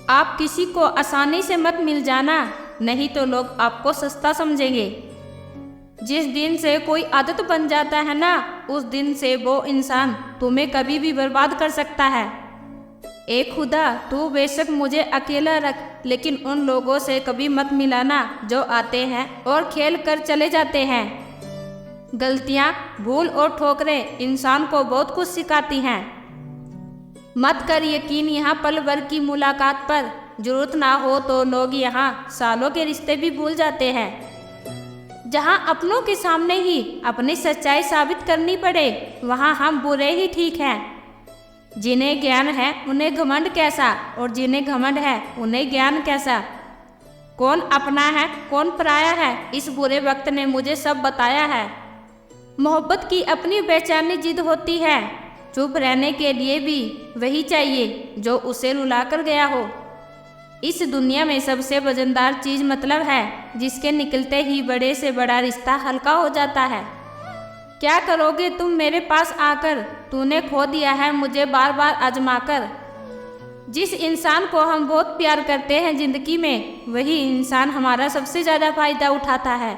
आप किसी को आसानी से मत मिल जाना, नहीं तो लोग आपको सस्ता समझेंगे। जिस दिन से कोई आदत बन जाता है ना, उस दिन से वो इंसान तुम्हें कभी भी बर्बाद कर सकता है। ए खुदा, तू बेशक मुझे अकेला रख, लेकिन उन लोगों से कभी मत मिलाना जो आते हैं और खेल कर चले जाते हैं। गलतियाँ, भूल और ठोकरें इंसान को बहुत कुछ सिखाती हैं। मत कर यकीन यहाँ पल भर की मुलाकात पर, जरूरत ना हो तो लोग यहाँ सालों के रिश्ते भी भूल जाते हैं। जहाँ अपनों के सामने ही अपनी सच्चाई साबित करनी पड़े, वहाँ हम बुरे ही ठीक हैं। जिन्हें ज्ञान है उन्हें घमंड कैसा, और जिन्हें घमंड है उन्हें ज्ञान कैसा। कौन अपना है कौन पराया है, इस बुरे वक्त ने मुझे सब बताया है। मोहब्बत की अपनी बेचैनी जिद होती है, चुप रहने के लिए भी वही चाहिए जो उसे रुला कर गया हो। इस दुनिया में सबसे वजनदार चीज़ मतलब है, जिसके निकलते ही बड़े से बड़ा रिश्ता हल्का हो जाता है। क्या करोगे तुम मेरे पास आकर, तूने खो दिया है मुझे बार बार आजमा कर। जिस इंसान को हम बहुत प्यार करते हैं जिंदगी में, वही इंसान हमारा सबसे ज़्यादा फायदा उठाता है।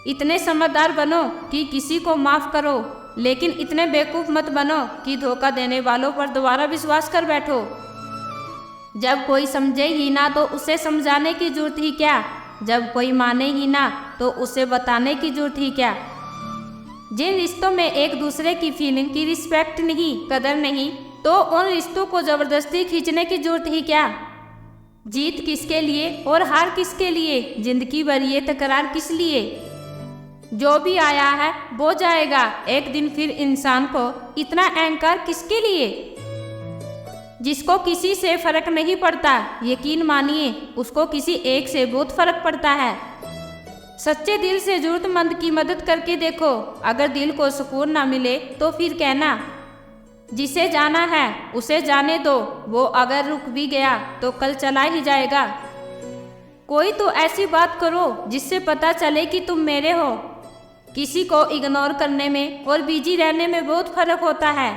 इतने समझदार बनो कि किसी को माफ़ करो, लेकिन इतने बेवकूफ़ मत बनो कि धोखा देने वालों पर दोबारा विश्वास कर बैठो। जब कोई समझे ही ना तो उसे समझाने की जरूरत ही क्या, जब कोई माने ही ना तो उसे बताने की जरूरत ही क्या। जिन रिश्तों में एक दूसरे की फीलिंग की रिस्पेक्ट नहीं, कदर नहीं, तो उन रिश्तों को ज़बरदस्ती खींचने की जरूरत ही क्या। जीत किसके लिए और हार किसके लिए, जिंदगी भर ये तकरार किस लिए। जो भी आया है वो जाएगा एक दिन, फिर इंसान को इतना अहंकार किसके लिए। जिसको किसी से फर्क नहीं पड़ता, यकीन मानिए उसको किसी एक से बहुत फर्क पड़ता है। सच्चे दिल से जरूरतमंद की मदद करके देखो, अगर दिल को सुकून ना मिले तो फिर कहना। जिसे जाना है उसे जाने दो, वो अगर रुक भी गया तो कल चला ही जाएगा। कोई तो ऐसी बात करो जिससे पता चले कि तुम मेरे हो। किसी को इग्नोर करने में और बिजी रहने में बहुत फर्क होता है।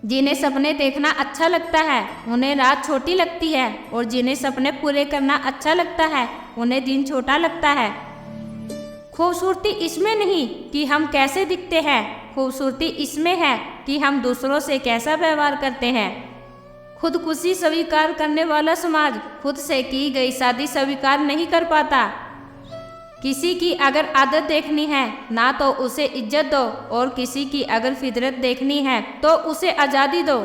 जिन्हें सपने देखना अच्छा लगता है उन्हें रात छोटी लगती है, और जिन्हें सपने पूरे करना अच्छा लगता है उन्हें दिन छोटा लगता है। खूबसूरती इसमें नहीं कि हम कैसे दिखते हैं, खूबसूरती इसमें है कि हम दूसरों से कैसा व्यवहार करते हैं। खुदकुशी स्वीकार करने वाला समाज खुद से की गई शादी स्वीकार नहीं कर पाता। किसी की अगर आदत देखनी है ना तो उसे इज्जत दो, और किसी की अगर फितरत देखनी है तो उसे आज़ादी दो।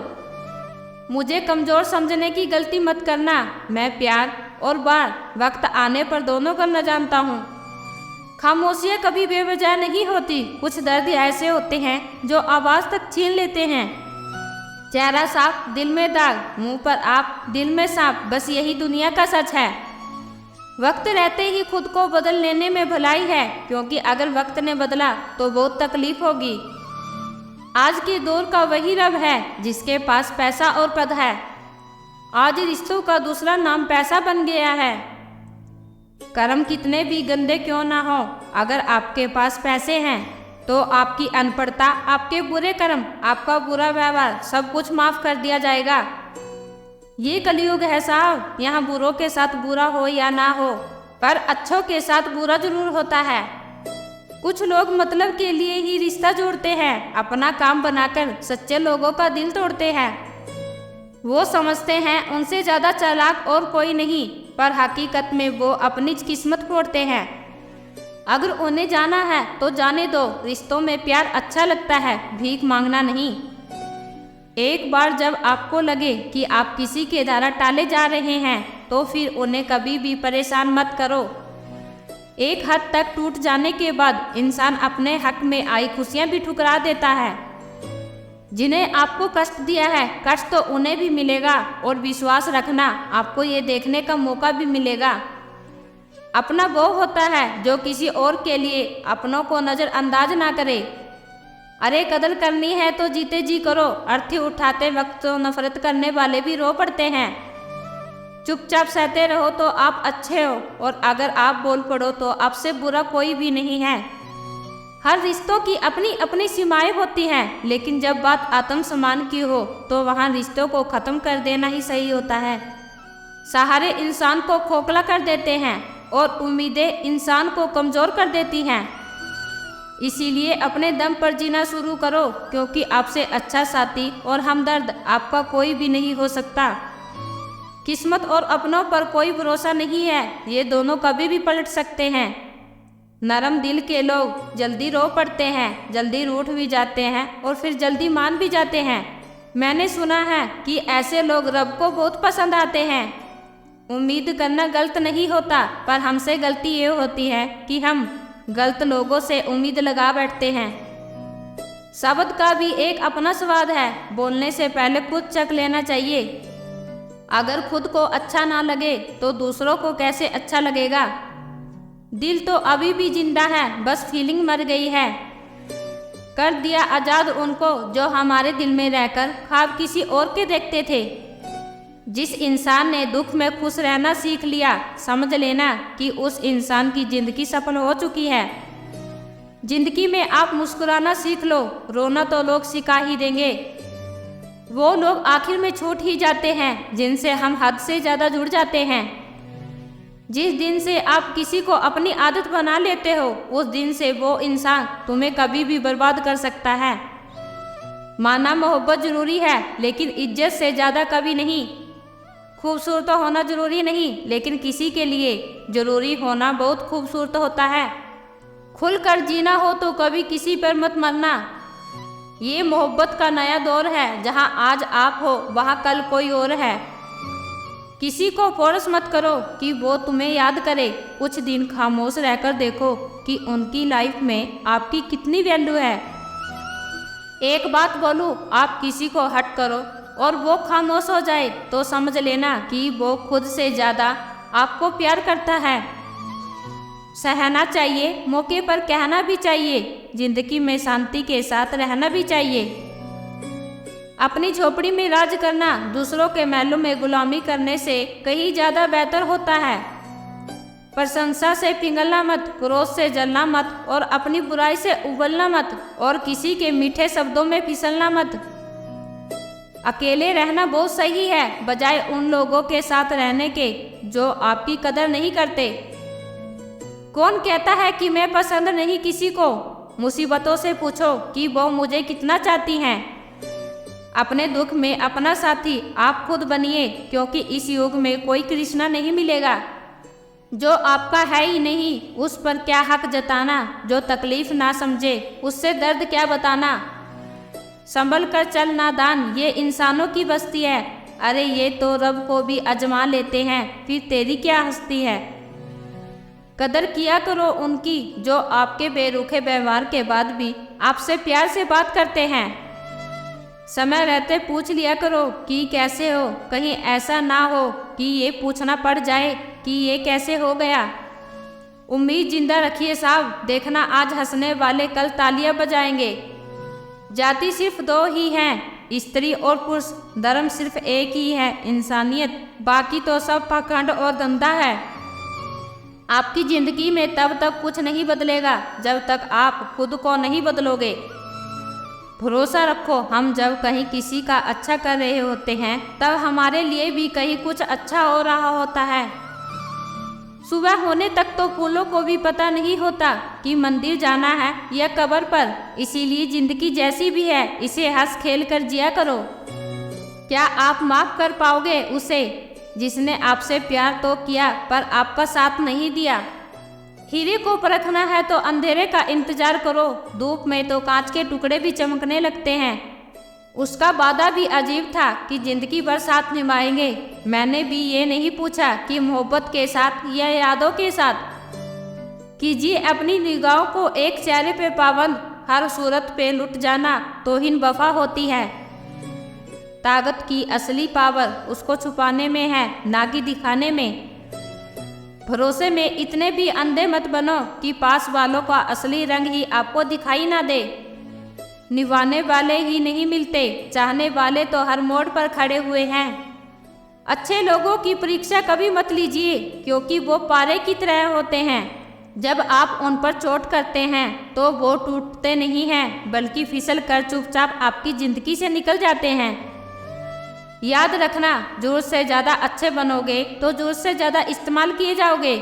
मुझे कमज़ोर समझने की गलती मत करना, मैं प्यार और बार वक्त आने पर दोनों करना जानता हूँ। खामोशियाँ कभी बेवजह नहीं होती, कुछ दर्द ऐसे होते हैं जो आवाज़ तक छीन लेते हैं। चेहरा साफ दिल में दाग, मुंह पर आप दिल में सांप, बस यही दुनिया का सच है। वक्त रहते ही खुद को बदल लेने में भलाई है, क्योंकि अगर वक्त ने बदला तो बहुत तकलीफ होगी। आज के दौर का वही रब है जिसके पास पैसा और पद है। आज रिश्तों का दूसरा नाम पैसा बन गया है। कर्म कितने भी गंदे क्यों ना हो, अगर आपके पास पैसे हैं तो आपकी अनपढ़ता, आपके बुरे कर्म, आपका बुरा व्यवहार, सब कुछ माफ़ कर दिया जाएगा। ये कलयुग है साहब, यहाँ बुरों के साथ बुरा हो या ना हो, पर अच्छों के साथ बुरा जरूर होता है। कुछ लोग मतलब के लिए ही रिश्ता जोड़ते हैं, अपना काम बनाकर सच्चे लोगों का दिल तोड़ते हैं। वो समझते हैं उनसे ज़्यादा चालाक और कोई नहीं, पर हकीकत में वो अपनी किस्मत फोड़ते हैं। अगर उन्हें जाना है तो जाने दो, रिश्तों में प्यार अच्छा लगता है, भीख मांगना नहीं। एक बार जब आपको लगे कि आप किसी के द्वारा टाले जा रहे हैं तो फिर उन्हें कभी भी परेशान मत करो। एक हद तक टूट जाने के बाद इंसान अपने हक में आई खुशियां भी ठुकरा देता है। जिन्हें आपको कष्ट दिया है, कष्ट तो उन्हें भी मिलेगा, और विश्वास रखना आपको ये देखने का मौका भी मिलेगा। अपना वो होता है जो किसी और के लिए अपनों को नज़रअंदाज ना करे। अरे कदर करनी है तो जीते जी करो, अर्थी उठाते वक्त तो नफरत करने वाले भी रो पड़ते हैं। चुपचाप सहते रहो तो आप अच्छे हो, और अगर आप बोल पड़ो तो आपसे बुरा कोई भी नहीं है। हर रिश्तों की अपनी अपनी सीमाएं होती हैं, लेकिन जब बात आत्मसम्मान की हो तो वहाँ रिश्तों को ख़त्म कर देना ही सही होता है। सहारे इंसान को खोखला कर देते हैं और उम्मीदें इंसान को कमज़ोर कर देती हैं। इसीलिए अपने दम पर जीना शुरू करो, क्योंकि आपसे अच्छा साथी और हमदर्द आपका कोई भी नहीं हो सकता। किस्मत और अपनों पर कोई भरोसा नहीं है, ये दोनों कभी भी पलट सकते हैं। नरम दिल के लोग जल्दी रो पड़ते हैं, जल्दी रूठ भी जाते हैं और फिर जल्दी मान भी जाते हैं। मैंने सुना है कि ऐसे लोग रब को बहुत पसंद आते हैं। उम्मीद करना गलत नहीं होता, पर हमसे गलती ये होती है कि हम गलत लोगों से उम्मीद लगा बैठते हैं। शब्द का भी एक अपना स्वाद है, बोलने से पहले खुद चख लेना चाहिए। अगर खुद को अच्छा ना लगे तो दूसरों को कैसे अच्छा लगेगा। दिल तो अभी भी जिंदा है, बस फीलिंग मर गई है। कर दिया आज़ाद उनको जो हमारे दिल में रहकर ख्वाब किसी और के देखते थे। जिस इंसान ने दुख में खुश रहना सीख लिया, समझ लेना कि उस इंसान की ज़िंदगी सफल हो चुकी है। ज़िंदगी में आप मुस्कुराना सीख लो, रोना तो लोग सिखा ही देंगे। वो लोग आखिर में छूट ही जाते हैं जिनसे हम हद से ज़्यादा जुड़ जाते हैं। जिस दिन से आप किसी को अपनी आदत बना लेते हो, उस दिन से वो इंसान तुम्हें कभी भी बर्बाद कर सकता है। माना मोहब्बत ज़रूरी है, लेकिन इज्जत से ज़्यादा कभी नहीं। खूबसूरत होना ज़रूरी नहीं, लेकिन किसी के लिए ज़रूरी होना बहुत खूबसूरत होता है। खुलकर जीना हो तो कभी किसी पर मत मरना। ये मोहब्बत का नया दौर है, जहाँ आज आप हो वहाँ कल कोई और है। किसी को फोर्स मत करो कि वो तुम्हें याद करे। कुछ दिन खामोश रहकर देखो कि उनकी लाइफ में आपकी कितनी वैल्यू है। एक बात बोलूं, आप किसी को हट करो और वो खामोश हो जाए तो समझ लेना कि वो खुद से ज़्यादा आपको प्यार करता है। सहना चाहिए, मौके पर कहना भी चाहिए, जिंदगी में शांति के साथ रहना भी चाहिए। अपनी झोपड़ी में राज करना दूसरों के महलों में गुलामी करने से कहीं ज़्यादा बेहतर होता है। प्रशंसा से पिघलना मत, क्रोध से जलना मत और अपनी बुराई से उबलना मत और किसी के मीठे शब्दों में फिसलना मत। अकेले रहना बहुत सही है, बजाय उन लोगों के साथ रहने के जो आपकी कदर नहीं करते। कौन कहता है कि मैं पसंद नहीं किसी को? मुसीबतों से पूछो कि वो मुझे कितना चाहती हैं। अपने दुख में अपना साथी आप खुद बनिए, क्योंकि इस युग में कोई कृष्णा नहीं मिलेगा। जो आपका है ही नहीं, उस पर क्या हक जताना। जो तकलीफ ना समझे, उससे दर्द क्या बताना। संभल कर चल नादान, ये इंसानों की बस्ती है। अरे ये तो रब को भी आजमा लेते हैं, फिर तेरी क्या हस्ती है। कदर किया करो उनकी जो आपके बेरुखे व्यवहार के बाद भी आपसे प्यार से बात करते हैं। समय रहते पूछ लिया करो कि कैसे हो, कहीं ऐसा ना हो कि ये पूछना पड़ जाए कि ये कैसे हो गया। उम्मीद जिंदा रखिए साहब, देखना आज हंसने वाले कल तालियां बजाएंगे। जाति सिर्फ दो ही हैं, स्त्री और पुरुष। धर्म सिर्फ एक ही है, इंसानियत। बाकी तो सब पाखंड और धंधा है। आपकी ज़िंदगी में तब तक कुछ नहीं बदलेगा जब तक आप खुद को नहीं बदलोगे। भरोसा रखो, हम जब कहीं किसी का अच्छा कर रहे होते हैं तब हमारे लिए भी कहीं कुछ अच्छा हो रहा होता है। सुबह होने तक तो फूलों को भी पता नहीं होता कि मंदिर जाना है या कब्र पर। इसीलिए ज़िंदगी जैसी भी है, इसे हंस खेल कर जिया करो। क्या आप माफ़ कर पाओगे उसे जिसने आपसे प्यार तो किया पर आपका साथ नहीं दिया? हीरे को परखना है तो अंधेरे का इंतजार करो। धूप में तो कांच के टुकड़े भी चमकने लगते हैं। उसका वादा भी अजीब था कि जिंदगी भर साथ निभाएंगे। मैंने भी ये नहीं पूछा कि मोहब्बत के साथ या यादों के साथ। कीजिए अपनी निगाहों को एक चेहरे पे पाबंद, हर सूरत पे लुट जाना तौहीन वफा होती है। ताकत की असली पावर उसको छुपाने में है, ना कि दिखाने में। भरोसे में इतने भी अंधे मत बनो कि पास वालों का असली रंग ही आपको दिखाई ना दे। निभाने वाले ही नहीं मिलते, चाहने वाले तो हर मोड़ पर खड़े हुए हैं। अच्छे लोगों की परीक्षा कभी मत लीजिए, क्योंकि वो पारे की तरह होते हैं। जब आप उन पर चोट करते हैं तो वो टूटते नहीं हैं, बल्कि फिसल कर चुपचाप आपकी ज़िंदगी से निकल जाते हैं। याद रखना, जरूरत से ज़्यादा अच्छे बनोगे तो जरूरत से ज़्यादा इस्तेमाल किए जाओगे।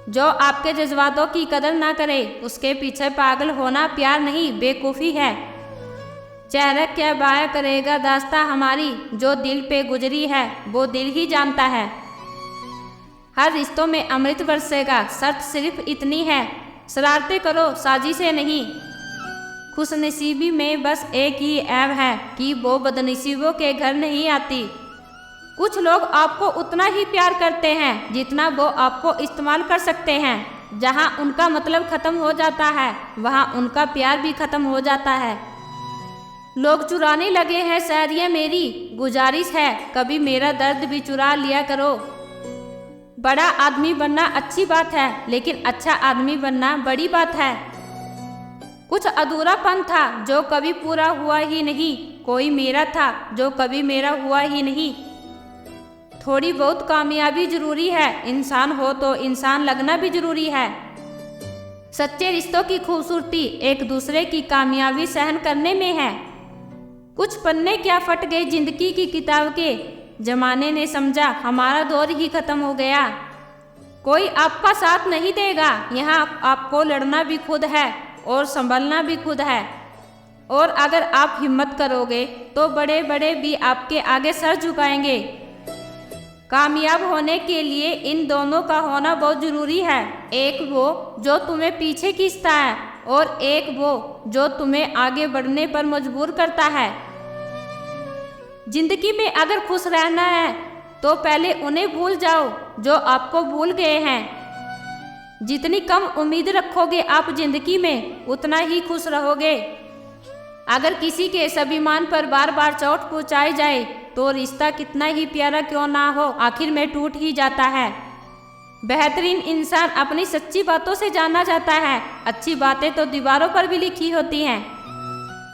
जो आपके जज्बातों की कदर ना करे उसके पीछे पागल होना प्यार नहीं बेवकूफ़ी है। चेहरा क्या बयां करेगा दास्तां हमारी, जो दिल पे गुजरी है वो दिल ही जानता है। हर रिश्तों में अमृत बरसेगा, शर्त सिर्फ इतनी है, शरारतें करो साजिशें नहीं। खुशनसीबी में बस एक ही ऐब है कि वो बदनसीबों के घर नहीं आती। कुछ लोग आपको उतना ही प्यार करते हैं जितना वो आपको इस्तेमाल कर सकते हैं। जहाँ उनका मतलब ख़त्म हो जाता है वहाँ उनका प्यार भी ख़त्म हो जाता है। लोग चुराने लगे हैं शायरियाँ मेरी, गुजारिश है कभी मेरा दर्द भी चुरा लिया करो। बड़ा आदमी बनना अच्छी बात है लेकिन अच्छा आदमी बनना बड़ी बात है। कुछ अधूरापन था जो कभी पूरा हुआ ही नहीं, कोई मेरा था जो कभी मेरा हुआ ही नहीं। थोड़ी बहुत कामयाबी जरूरी है, इंसान हो तो इंसान लगना भी जरूरी है। सच्चे रिश्तों की खूबसूरती एक दूसरे की कामयाबी सहन करने में है। कुछ पन्ने क्या फट गए जिंदगी की किताब के, जमाने ने समझा हमारा दौर ही खत्म हो गया। कोई आपका साथ नहीं देगा, यहाँ आपको लड़ना भी खुद है और संभलना भी खुद है। और अगर आप हिम्मत करोगे तो बड़े बड़े भी आपके आगे सर झुकाएंगे। कामयाब होने के लिए इन दोनों का होना बहुत ज़रूरी है, एक वो जो तुम्हें पीछे खींचता है और एक वो जो तुम्हें आगे बढ़ने पर मजबूर करता है। जिंदगी में अगर खुश रहना है तो पहले उन्हें भूल जाओ जो आपको भूल गए हैं। जितनी कम उम्मीद रखोगे आप जिंदगी में उतना ही खुश रहोगे। अगर किसी के स्वाभिमान पर बार बार चोट पहुंचाई जाए तो रिश्ता कितना ही प्यारा क्यों ना हो आखिर में टूट ही जाता है। बेहतरीन इंसान अपनी सच्ची बातों से जाना जाता है, अच्छी बातें तो दीवारों पर भी लिखी होती हैं।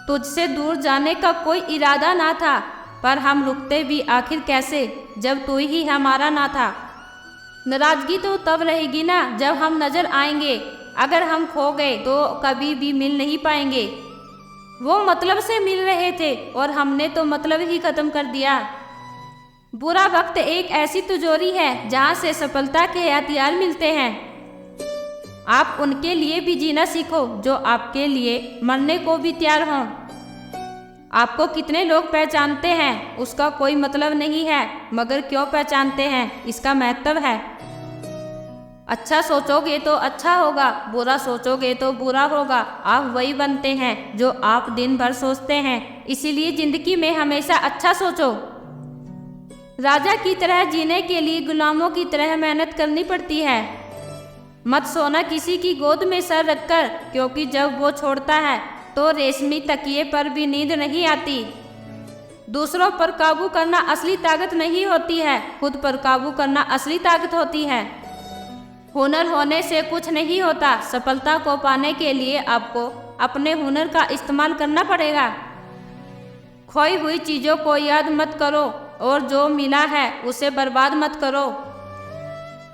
तुझसे दूर जाने का कोई इरादा ना था पर हम रुकते भी आखिर कैसे जब तू ही हमारा ना था। नाराजगी तो तब रहेगी ना जब हम नजर आएंगे, अगर हम खो गए तो कभी भी मिल नहीं पाएंगे। वो मतलब से मिल रहे थे और हमने तो मतलब ही खत्म कर दिया। बुरा वक्त एक ऐसी तिजोरी है जहाँ से सफलता के हथियार मिलते हैं। आप उनके लिए भी जीना सीखो जो आपके लिए मरने को भी तैयार हों। आपको कितने लोग पहचानते हैं उसका कोई मतलब नहीं है, मगर क्यों पहचानते हैं इसका महत्व है। अच्छा सोचोगे तो अच्छा होगा, बुरा सोचोगे तो बुरा होगा। आप वही बनते हैं जो आप दिन भर सोचते हैं, इसीलिए जिंदगी में हमेशा अच्छा सोचो। राजा की तरह जीने के लिए गुलामों की तरह मेहनत करनी पड़ती है। मत सोना किसी की गोद में सर रखकर, क्योंकि जब वो छोड़ता है तो रेशमी तकिए पर भी नींद नहीं आती। दूसरों पर काबू करना असली ताकत नहीं होती है, खुद पर काबू करना असली ताकत होती है। हुनर होने से कुछ नहीं होता, सफलता को पाने के लिए आपको अपने हुनर का इस्तेमाल करना पड़ेगा। खोई हुई चीज़ों को याद मत करो और जो मिला है उसे बर्बाद मत करो।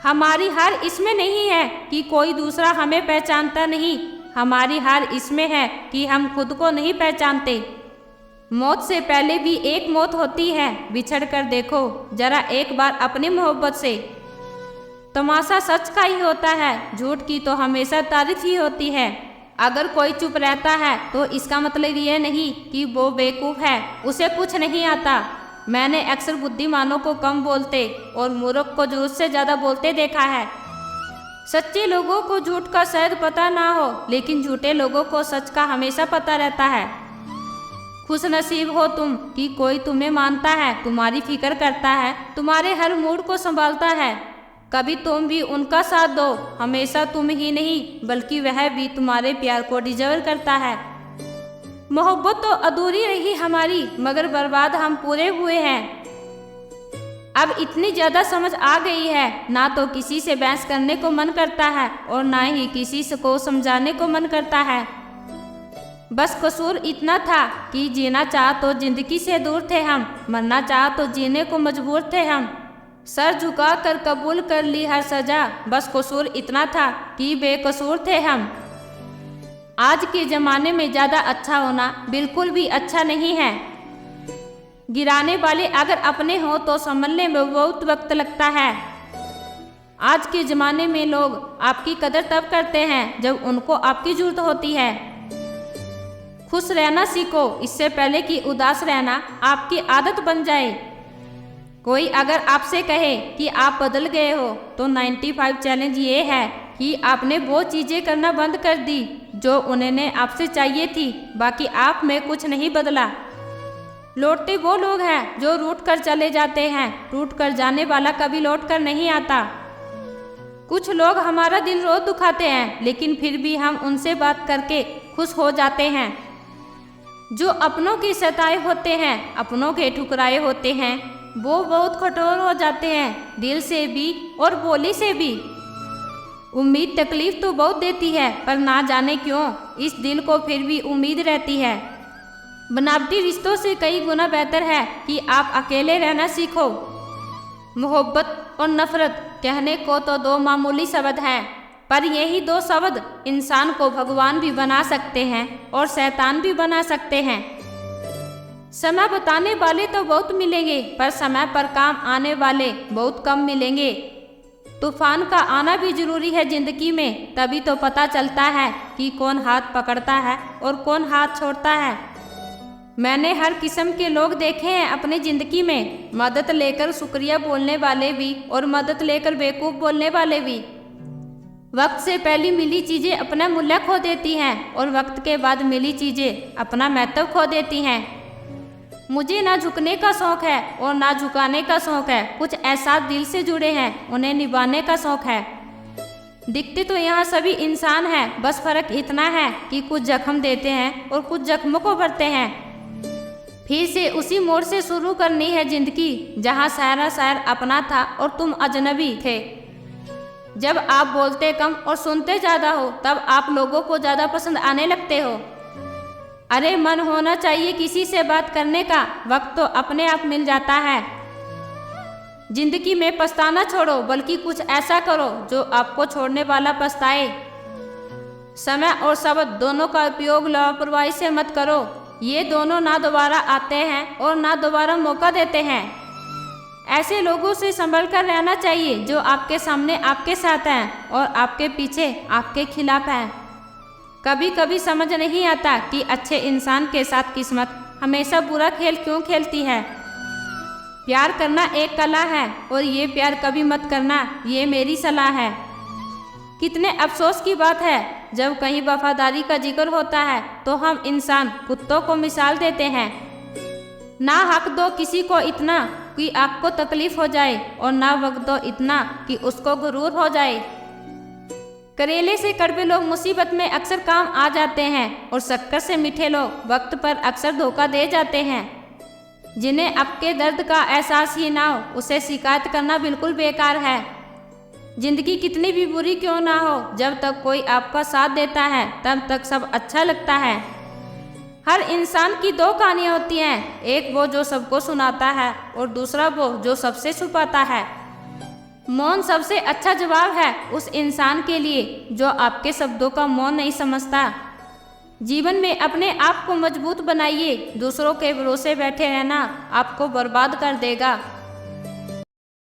हमारी हार इसमें नहीं है कि कोई दूसरा हमें पहचानता नहीं, हमारी हार इसमें है कि हम खुद को नहीं पहचानते। मौत से पहले भी एक मौत होती है, बिछड़ कर देखो जरा एक बार अपनी मोहब्बत से। तमाशा सच का ही होता है, झूठ की तो हमेशा तारीफ ही होती है। अगर कोई चुप रहता है तो इसका मतलब ये नहीं कि वो बेवकूफ़ है, उसे कुछ नहीं आता। मैंने अक्सर बुद्धिमानों को कम बोलते और मूर्ख को जरूरत से ज़्यादा बोलते देखा है। सच्चे लोगों को झूठ का शायद पता ना हो, लेकिन झूठे लोगों को सच का हमेशा पता रहता है। खुशनसीब हो तुम कि कोई तुम्हें मानता है, तुम्हारी फिक्र करता है, तुम्हारे हर मूड को संभालता है। कभी तुम भी उनका साथ दो, हमेशा तुम ही नहीं बल्कि वह भी तुम्हारे प्यार को डिजर्व करता है। मोहब्बत तो अधूरी रही हमारी, मगर बर्बाद हम पूरे हुए हैं। अब इतनी ज़्यादा समझ आ गई है, ना तो किसी से बहस करने को मन करता है और ना ही किसी को समझाने को मन करता है। बस कसूर इतना था कि जीना चाह तो जिंदगी से दूर थे हम, मरना चाह तो जीने को मजबूर थे हम। सर झुका कर कबूल कर ली हर सजा, बस कसूर इतना था कि बेकसूर थे हम। आज के ज़माने में ज़्यादा अच्छा होना बिल्कुल भी अच्छा नहीं है। गिराने वाले अगर अपने हों तो संभलने में बहुत वक्त लगता है। आज के ज़माने में लोग आपकी कदर तब करते हैं जब उनको आपकी ज़रूरत होती है। खुश रहना सीखो इससे पहले कि उदास रहना आपकी आदत बन जाए। कोई अगर आपसे कहे कि आप बदल गए हो तो 95 चैलेंज ये है कि आपने वो चीज़ें करना बंद कर दी जो उन्हें आपसे चाहिए थी, बाकी आप में कुछ नहीं बदला। लौटते वो लोग हैं जो रूठ कर चले जाते हैं, टूट कर जाने वाला कभी लौट कर नहीं आता। कुछ लोग हमारा दिल रोज दुखाते हैं लेकिन फिर भी हम उनसे बात करके खुश हो जाते हैं। जो अपनों के सताए होते हैं, अपनों के ठुकराए होते हैं, वो बहुत कठोर हो जाते हैं, दिल से भी और बोली से भी। उम्मीद तकलीफ तो बहुत देती है पर ना जाने क्यों इस दिल को फिर भी उम्मीद रहती है। बनावटी रिश्तों से कई गुना बेहतर है कि आप अकेले रहना सीखो। मोहब्बत और नफरत कहने को तो दो मामूली शब्द हैं, पर यही दो शब्द इंसान को भगवान भी बना सकते हैं और शैतान भी बना सकते हैं। समय बताने वाले तो बहुत मिलेंगे पर समय पर काम आने वाले बहुत कम मिलेंगे। तूफान का आना भी जरूरी है जिंदगी में, तभी तो पता चलता है कि कौन हाथ पकड़ता है और कौन हाथ छोड़ता है। मैंने हर किस्म के लोग देखे हैं अपनी ज़िंदगी में, मदद लेकर शुक्रिया बोलने वाले भी और मदद लेकर बेवकूफ़ बोलने वाले भी। वक्त से पहले मिली चीज़ें अपना मूल्य खो देती हैं और वक्त के बाद मिली चीज़ें अपना महत्व खो देती हैं। मुझे ना झुकने का शौक़ है और ना झुकाने का शौक़ है, कुछ एहसास दिल से जुड़े हैं, उन्हें निभाने का शौक़ है। दिखते तो यहाँ सभी इंसान हैं, बस फ़र्क इतना है कि कुछ जख्म देते हैं और कुछ जख्मों को भरते हैं। फिर से उसी मोड़ से शुरू करनी है ज़िंदगी जहाँ सारा शायर अपना था और तुम अजनबी थे। जब आप बोलते कम और सुनते ज़्यादा हो तब आप लोगों को ज़्यादा पसंद आने लगते हो। अरे मन होना चाहिए किसी से बात करने का, वक्त तो अपने आप मिल जाता है। जिंदगी में पछताना छोड़ो बल्कि कुछ ऐसा करो जो आपको छोड़ने वाला पछताए। समय और शब्द दोनों का उपयोग लापरवाही से मत करो, ये दोनों ना दोबारा आते हैं और ना दोबारा मौका देते हैं। ऐसे लोगों से संभल कर रहना चाहिए जो आपके सामने आपके साथ हैं और आपके पीछे आपके खिलाफ हैं। कभी कभी समझ नहीं आता कि अच्छे इंसान के साथ किस्मत हमेशा बुरा खेल क्यों खेलती है। प्यार करना एक कला है और ये प्यार कभी मत करना, ये मेरी सलाह है। कितने अफसोस की बात है जब कहीं वफादारी का जिक्र होता है तो हम इंसान कुत्तों को मिसाल देते हैं। ना हक दो किसी को इतना कि आपको तकलीफ हो जाए और ना वक्त दो इतना कि उसको गुरूर हो जाए। करेले से कड़वे लोग मुसीबत में अक्सर काम आ जाते हैं और शक्कर से मीठे लोग वक्त पर अक्सर धोखा दे जाते हैं। जिन्हें आपके दर्द का एहसास ही ना हो उसे शिकायत करना बिल्कुल बेकार है। जिंदगी कितनी भी बुरी क्यों ना हो, जब तक कोई आपका साथ देता है तब तक सब अच्छा लगता है। हर इंसान की दो कहानियाँ होती हैं, एक वो जो सबको सुनाता है और दूसरा वो जो सबसे छुपाता है। मौन सबसे अच्छा जवाब है उस इंसान के लिए जो आपके शब्दों का मौन नहीं समझता। जीवन में अपने आप को मजबूत बनाइए, दूसरों के भरोसे बैठे रहना आपको बर्बाद कर देगा।